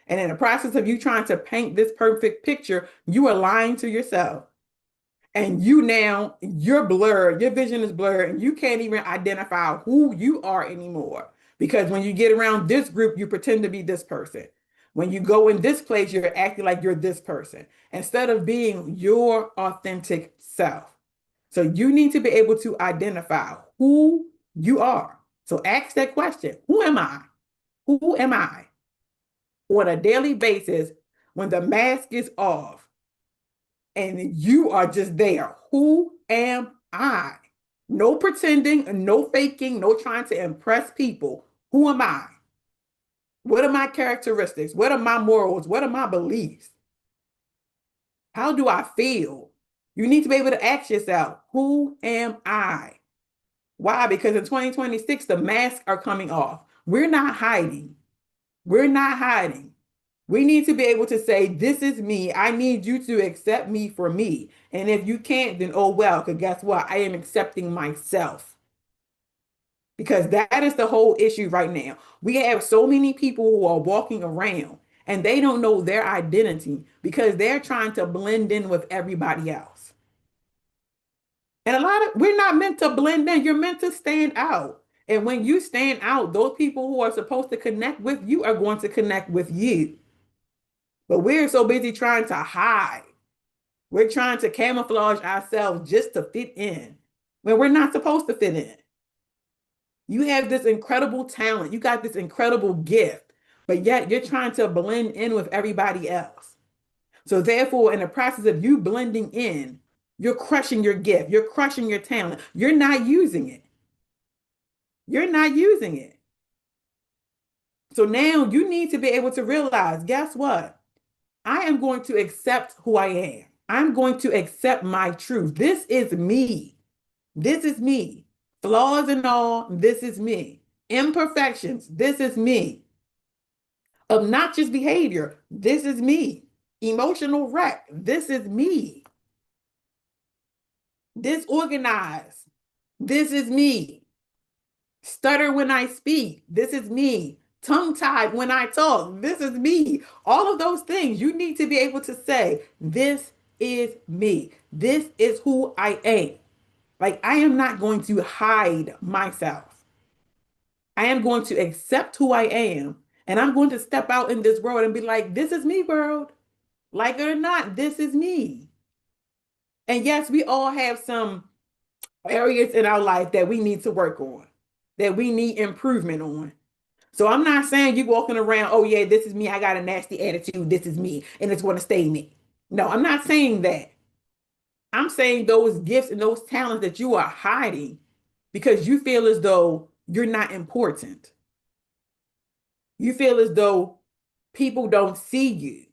B: And in the process of you trying to paint this perfect picture, you are lying to yourself. And you're blurred, your vision is blurred, and you can't even identify who you are anymore. Because when you get around this group, you pretend to be this person. When you go in this place, you're acting like you're this person instead of being your authentic self. So you need to be able to identify who you are. So ask that question, who am I? Who am I? On a daily basis, when the mask is off and you are just there, who am I? No pretending, no faking, no trying to impress people. Who am I? What are my characteristics? What are my morals? What are my beliefs? How do I feel? You need to be able to ask yourself, who am I? Why? Because in 2026, the masks are coming off. We're not hiding. We're not hiding. We need to be able to say, this is me. I need you to accept me for me. And if you can't, then oh well, because guess what? I am accepting myself. Because that is the whole issue right now. We have so many people who are walking around and they don't know their identity because they're trying to blend in with everybody else. And we're not meant to blend in. You're meant to stand out. And when you stand out, those people who are supposed to connect with you are going to connect with you. But we're so busy trying to hide. We're trying to camouflage ourselves just to fit in when we're not supposed to fit in. You have this incredible talent. You got this incredible gift, but yet you're trying to blend in with everybody else. So therefore, in the process of you blending in, you're crushing your gift. You're crushing your talent. You're not using it. You're not using it. So now you need to be able to realize, guess what? I am going to accept who I am. I'm going to accept my truth. This is me. This is me. Flaws and all, this is me. Imperfections, this is me. Obnoxious behavior, this is me. Emotional wreck, this is me. Disorganized, this is me. Stutter when I speak, this is me. Tongue-tied when I talk, this is me. All of those things, you need to be able to say, this is me. This is who I am. Like, I am not going to hide myself. I am going to accept who I am. And I'm going to step out in this world and be like, this is me, world. Like it or not, this is me. And yes, we all have some areas in our life that we need to work on, that we need improvement on. So I'm not saying you walking around, oh yeah, this is me. I got a nasty attitude. This is me. And it's going to stay me. No, I'm not saying that. I'm saying those gifts and those talents that you are hiding because you feel as though you're not important. You feel as though people don't see you.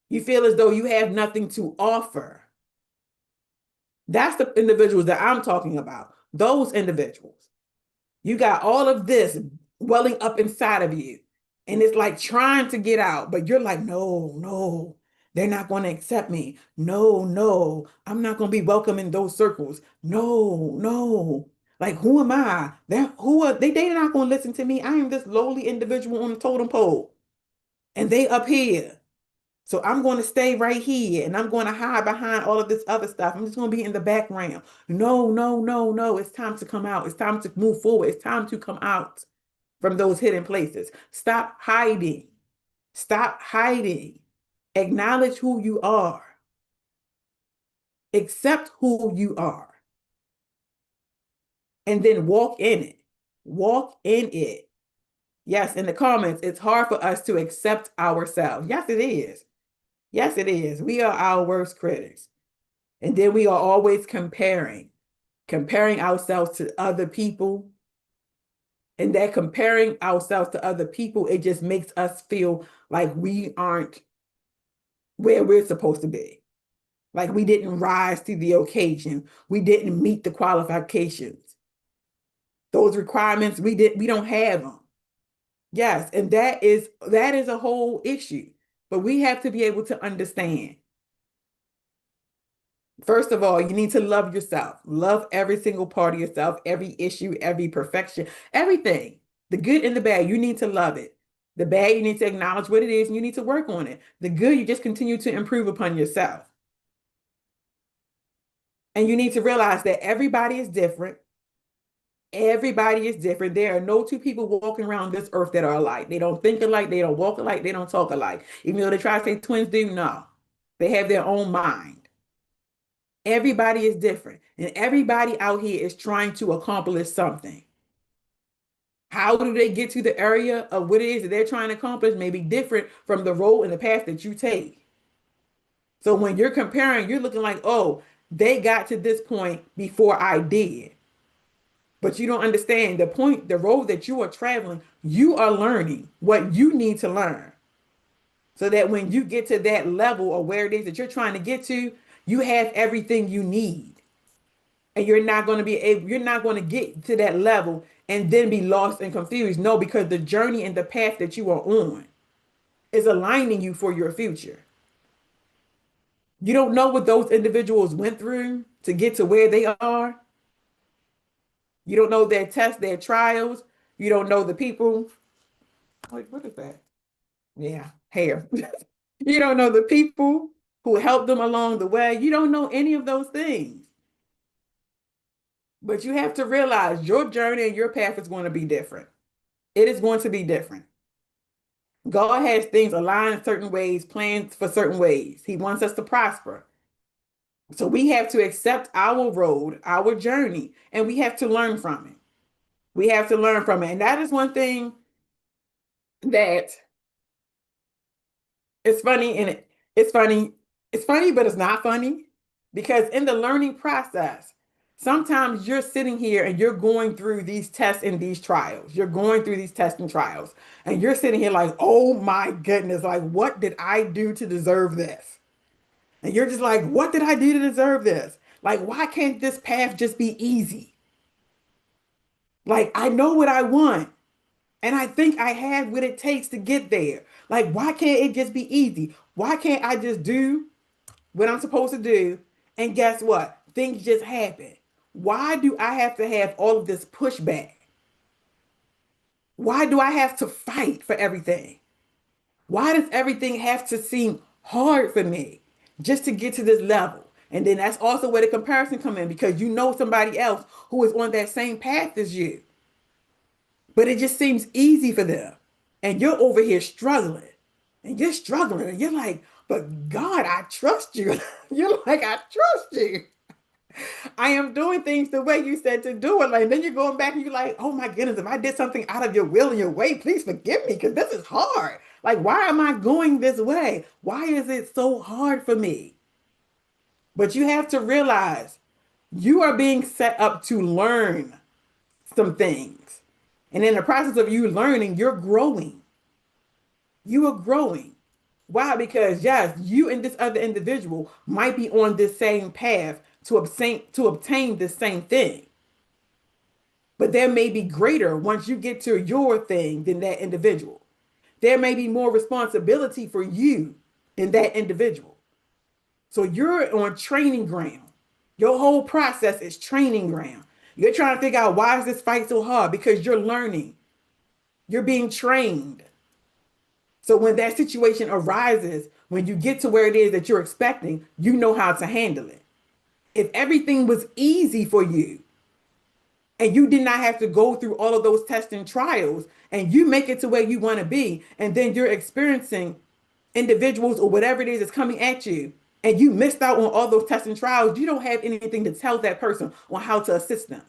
B: You feel as though you have nothing to offer. That's the individuals that I'm talking about. Those individuals. You got all of this welling up inside of you. And it's like trying to get out, but you're like, no, they're not going to accept me. No, I'm not going to be welcome in those circles. No. Like, who am I? They're not going to listen to me. I am this lowly individual on the totem pole. And they up here. So I'm going to stay right here and I'm going to hide behind all of this other stuff. I'm just going to be in the background. No. It's time to come out. It's time to move forward. It's time to come out from those hidden places. Stop hiding. Stop hiding. Acknowledge who you are. Accept who you are. And then walk in it. Walk in it. Yes, in the comments, it's hard for us to accept ourselves. Yes, it is. Yes, it is. We are our worst critics. And then we are always comparing ourselves to other people. And that comparing ourselves to other people, it just makes us feel like we aren't where we're supposed to be. Like we didn't rise to the occasion. We didn't meet the qualifications. Those requirements, we don't have them. Yes, and that is a whole issue. But we have to be able to understand. First of all, you need to love yourself. Love every single part of yourself, every issue, every perfection, everything. The good and the bad, you need to love it. The bad, you need to acknowledge what it is and you need to work on it. The good, you just continue to improve upon yourself. And you need to realize that everybody is different. Everybody is different. There are no two people walking around this earth that are alike. They don't think alike, they don't walk alike, they don't talk alike. Even though they try to say twins do, no. They have their own mind. Everybody is different. And everybody out here is trying to accomplish something. How do they get to the area of what it is that they're trying to accomplish may be different from the road and the path that you take. So when you're comparing, you're looking like, oh, they got to this point before I did. But you don't understand the point, the road that you are traveling, you are learning what you need to learn. So that when you get to that level of where it is that you're trying to get to, you have everything you need. And you're not going to be able, you're not going to get to that level and then be lost and confused. No, because the journey and the path that you are on is aligning you for your future. You don't know what those individuals went through to get to where they are. You don't know their tests, their trials. You don't know the people. Wait, what is that? Yeah, hair. You don't know the people who helped them along the way. You don't know any of those things. But you have to realize your journey and your path is going to be different. It is going to be different. God has things aligned in certain ways, plans for certain ways. He wants us to prosper. So we have to accept our road, our journey, and we have to learn from it. We have to learn from it. And that is one thing that it's funny and it's funny, but it's not funny because in the learning process, sometimes you're sitting here and you're going through these tests and these trials. You're going through these tests and trials, and you're sitting here like, oh my goodness, like, what did I do to deserve this? And you're just like, what did I do to deserve this? Like, why can't this path just be easy? Like, I know what I want. And I think I have what it takes to get there. Like, why can't it just be easy? Why can't I just do what I'm supposed to do? And guess what? Things just happen. Why do I have to have all of this pushback? Why do I have to fight for everything? Why does everything have to seem hard for me just to get to this level? And then that's also where the comparison comes in because you know somebody else who is on that same path as you. But it just seems easy for them. And you're over here struggling. And you're struggling. And you're like, but God, I trust you. You're like, I trust you. I am doing things the way you said to do it. Like then you're going back and you're like, oh my goodness, if I did something out of your will and your way, please forgive me because this is hard. Like, why am I going this way? Why is it so hard for me? But you have to realize you are being set up to learn some things. And in the process of you learning, you're growing. You are growing. Why? Because yes, you and this other individual might be on this same path to obtain the same thing. But there may be greater once you get to your thing than that individual. There may be more responsibility for you than that individual. So you're on training ground. Your whole process is training ground. You're trying to figure out why is this fight so hard? Because you're learning. You're being trained. So when that situation arises, when you get to where it is that you're expecting, you know how to handle it. If everything was easy for you and you did not have to go through all of those tests and trials and you make it to where you want to be, and then you're experiencing individuals or whatever it is that's coming at you, and you missed out on all those tests and trials, you don't have anything to tell that person on how to assist them.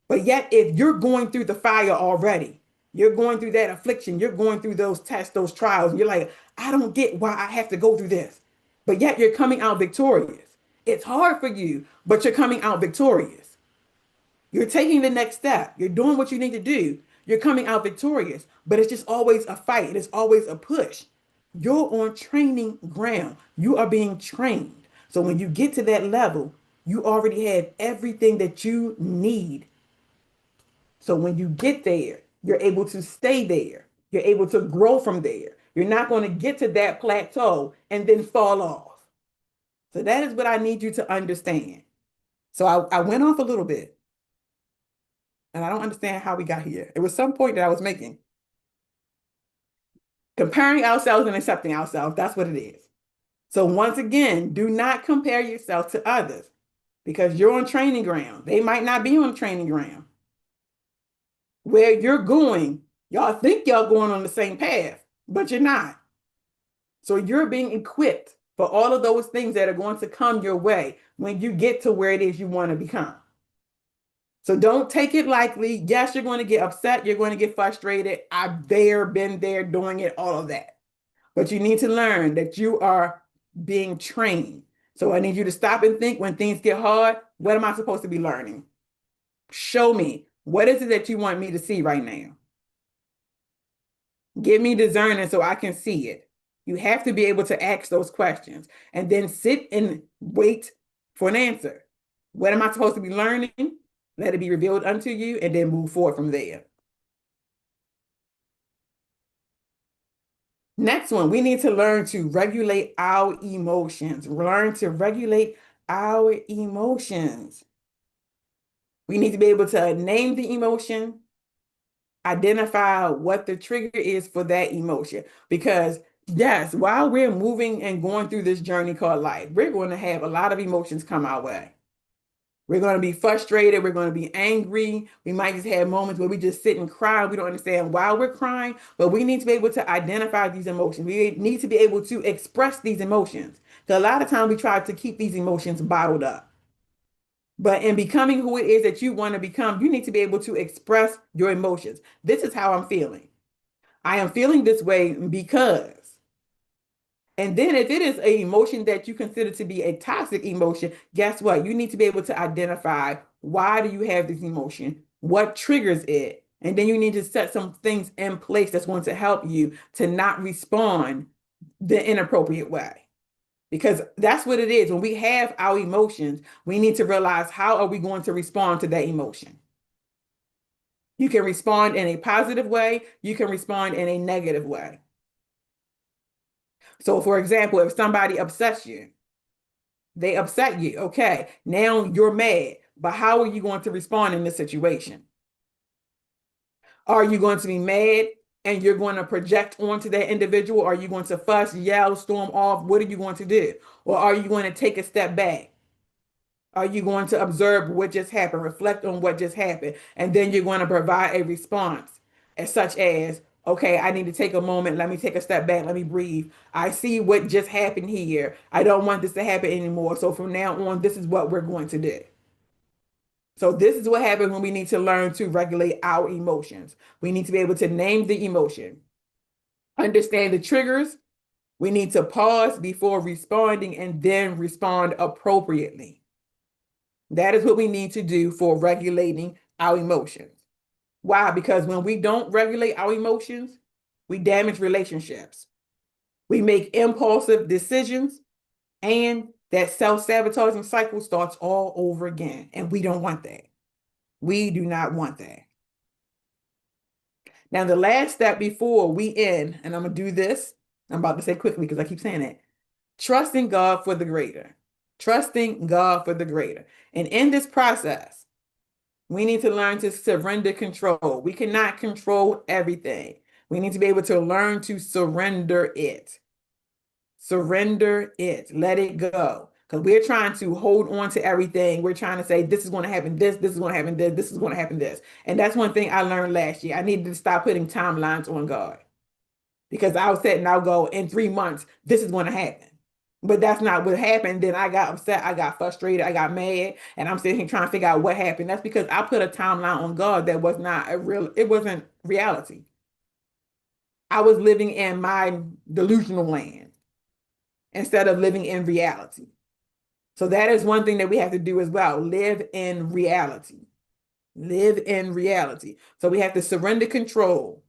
B: But yet, if you're going through the fire already, you're going through that affliction, you're going through those tests, those trials, and you're like, I don't get why I have to go through this. But yet you're coming out victorious. It's hard for you, but you're coming out victorious. You're taking the next step. You're doing what you need to do. You're coming out victorious, but it's just always a fight. It's always a push. You're on training ground. You are being trained. So when you get to that level, you already have everything that you need. So when you get there, you're able to stay there. You're able to grow from there. You're not going to get to that plateau and then fall off. So that is what I need you to understand. So I went off a little bit, and I don't understand how we got here. It was some point that I was making. Comparing ourselves and accepting ourselves, that's what it is. So once again, do not compare yourself to others because you're on training ground. They might not be on training ground. Where you're going, y'all think y'all going on the same path, but you're not. So you're being equipped for all of those things that are going to come your way when you get to where it is you want to become. So don't take it lightly. Yes, you're going to get upset. You're going to get frustrated. I've been there, doing it, all of that. But you need to learn that you are being trained. So I need you to stop and think when things get hard, what am I supposed to be learning? Show me. What is it that you want me to see right now? Give me discernment so I can see it. You have to be able to ask those questions and then sit and wait for an answer. What am I supposed to be learning? Let it be revealed unto you and then move forward from there. Next one, we need to learn to regulate our emotions. Learn to regulate our emotions. We need to be able to name the emotion, identify what the trigger is for that emotion. Because yes, while we're moving and going through this journey called life, we're going to have a lot of emotions come our way. We're going to be frustrated. We're going to be angry. We might just have moments where we just sit and cry. We don't understand why we're crying, but we need to be able to identify these emotions. We need to be able to express these emotions. Because a lot of times we try to keep these emotions bottled up. But in becoming who it is that you want to become, you need to be able to express your emotions. This is how I'm feeling. I am feeling this way because. And then if it is an emotion that you consider to be a toxic emotion, guess what? You need to be able to identify why do you have this emotion? What triggers it? And then you need to set some things in place that's going to help you to not respond the inappropriate way. Because that's what it is. When we have our emotions, we need to realize how are we going to respond to that emotion? You can respond in a positive way. You can respond in a negative way. So for example, if somebody upsets you, they upset you. Okay, now you're mad, but how are you going to respond in this situation? Are you going to be mad and you're going to project onto that individual? Are you going to fuss, yell, storm off? What are you going to do? Or are you going to take a step back? Are you going to observe what just happened, reflect on what just happened, and then you're going to provide a response as such as, okay, I need to take a moment. Let me take a step back. Let me breathe. I see what just happened here. I don't want this to happen anymore. So from now on, this is what we're going to do. So this is what happens when we need to learn to regulate our emotions. We need to be able to name the emotion, understand the triggers. We need to pause before responding and then respond appropriately. That is what we need to do for regulating our emotions. Why? Because when we don't regulate our emotions, we damage relationships. We make impulsive decisions, and that self-sabotaging cycle starts all over again. And we don't want that. We do not want that. Now, the last step before we end, and I'm going to do this, I'm about to say quickly because I keep saying it, trusting God for the greater. Trusting God for the greater. And in this process, we need to learn to surrender control. We cannot control everything. We need to be able to learn to surrender it. Surrender it. Let it go. Because we're trying to hold on to everything. We're trying to say, this is going to happen this is going to happen this is going to happen this. And that's one thing I learned last year. I needed to stop putting timelines on God. Because I was setting, I'll go, in 3 months, this is going to happen. But that's not what happened. Then I got upset, I got frustrated, I got mad, and I'm sitting here trying to figure out what happened. That's because I put a timeline on God that was not it wasn't reality. I was living in my delusional land instead of living in reality. So that is one thing that we have to do as well. Live in reality. Live in reality. So we have to surrender control.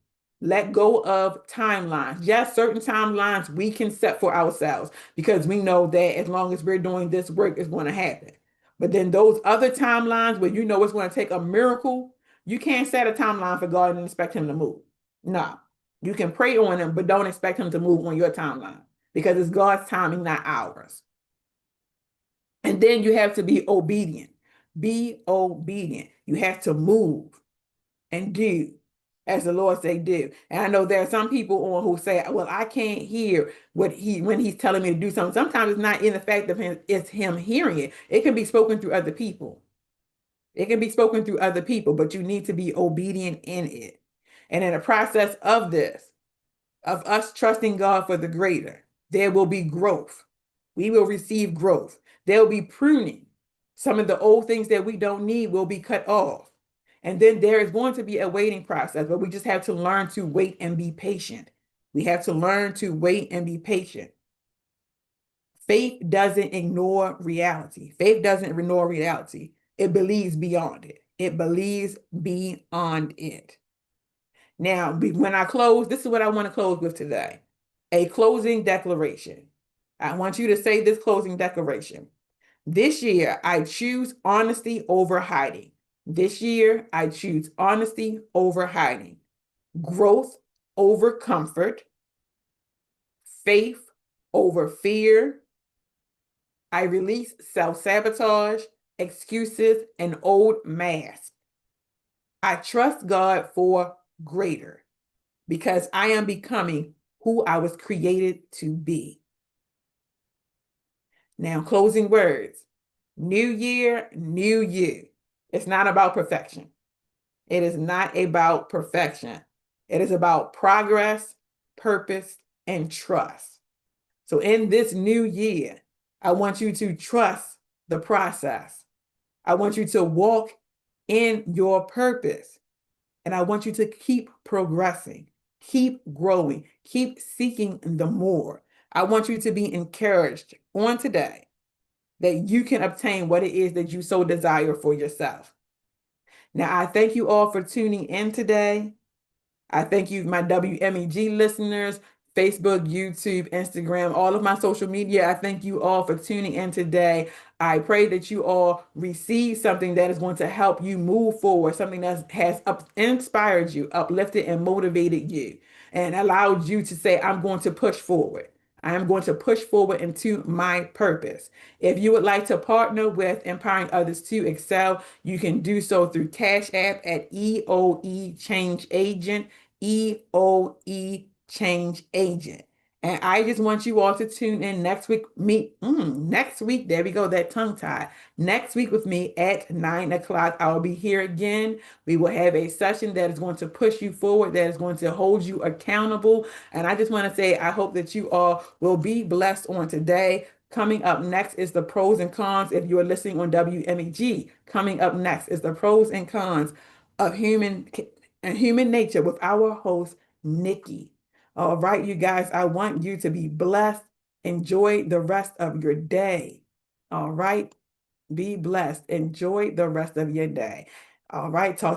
B: Let go of timelines. Yes, certain timelines we can set for ourselves because we know that as long as we're doing this work, it's going to happen. But then those other timelines where you know it's going to take a miracle, you can't set a timeline for God and expect him to move. No, you can pray on him, but don't expect him to move on your timeline because it's God's timing, not ours. And then you have to be obedient. Be obedient. You have to move and do as the Lord say do. And I know there are some people on who say, well, I can't hear when he's telling me to do something. Sometimes it's not in the fact of him, it's him hearing it. It can be spoken through other people. It can be spoken through other people, but you need to be obedient in it. And in the process of this, of us trusting God for the greater, there will be growth. We will receive growth. There will be pruning. Some of the old things that we don't need will be cut off. And then there is going to be a waiting process, but we just have to learn to wait and be patient. We have to learn to wait and be patient. Faith doesn't ignore reality. Faith doesn't ignore reality. It believes beyond it. It believes beyond it. Now, when I close, this is what I want to close with today. A closing declaration. I want you to say this closing declaration. This year, I choose honesty over hiding. This year, I choose honesty over hiding. Growth over comfort. Faith over fear. I release self-sabotage, excuses, and old masks. I trust God for greater because I am becoming who I was created to be. Now, closing words. New year, new you. It's not about perfection. It is not about perfection. It is about progress, purpose, and trust. So in this new year, I want you to trust the process. I want you to walk in your purpose. And I want you to keep progressing, keep growing, keep seeking the more. I want you to be encouraged on today that you can obtain what it is that you so desire for yourself. Now, I thank you all for tuning in today. I thank you, my WMEG listeners, Facebook, YouTube, Instagram, all of my social media. I thank you all for tuning in today. I pray that you all receive something that is going to help you move forward, something that has inspired you, uplifted, and motivated you, and allowed you to say, I'm going to push forward. I am going to push forward into my purpose. If you would like to partner with Empowering Others to Excel, you can do so through Cash App at EOE Change Agent, EOE Change Agent. And I just want you all to tune in next week. Next week, there we go, that tongue tie. Next week with me at 9 o'clock. I'll be here again. We will have a session that is going to push you forward, that is going to hold you accountable. And I just want to say, I hope that you all will be blessed on today. Coming up next is the pros and cons. If you are listening on WMEG, coming up next is the pros and cons of human nature with our host, Nikki. All right, you guys, I want you to be blessed. Enjoy the rest of your day. All right, be blessed. Enjoy the rest of your day. All right, talk